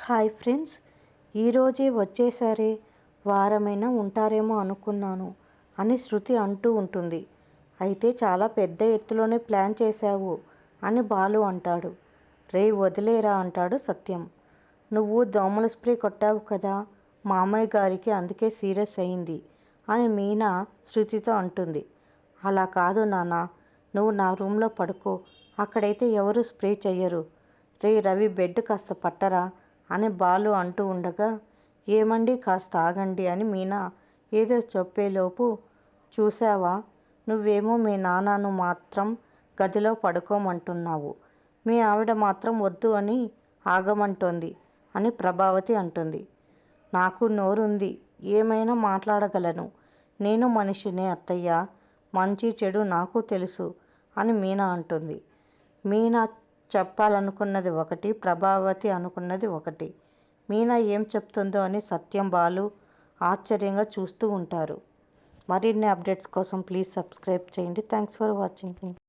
Hi friends, ఈరోజే వచ్చేసరే వారమైనా ఉంటారేమో అనుకున్నాను అని శృతి అంటూ ఉంటుంది. అయితే చాలా పెద్ద ఎత్తులోనే ప్లాన్ చేశావు అని బాలు అంటాడు. రేయ్ వదిలేరా అంటాడు సత్యం. నువ్వు దోమల స్ప్రే కొట్టావు కదా, మామయ్య గారికి అందుకే సీరియస్ అయింది అని మీనా శృతితో అంటుంది. అలా కాదు నాన్న, నువ్వు నా రూమ్లో పడుకో, అక్కడైతే ఎవరు స్ప్రే చెయ్యరు. రే రవి, బెడ్ కాస్త పట్టరా అని బాలు అంటూ ఉండగా, ఏమండి కాస్త ఆగండి అని మీనా ఏదో చెప్పేలోపు, చూసావా నువ్వేమో మీ నాన్నను మాత్రం గదిలో పడుకోమంటున్నావు, మీ ఆవిడ మాత్రం వద్దు అని ఆగమంటోంది అని ప్రభావతి అంటుంది. నాకు నోరుంది, ఏమైనా మాట్లాడగలను, నేను మనిషినే అత్తయ్య, మంచి చెడు నాకు తెలుసు అని మీనా అంటుంది. మీనా చెప్పాలనుకున్నది ఒకటి, ప్రభావతి అనుకున్నది ఒకటి. మీనా ఏం చెప్తుందో అని సత్యం, బాలు ఆశ్చర్యంగా చూస్తూ ఉంటారు. మరిన్ని అప్డేట్స్ కోసం ప్లీజ్ సబ్స్క్రైబ్ చేయండి. Thanks for watching.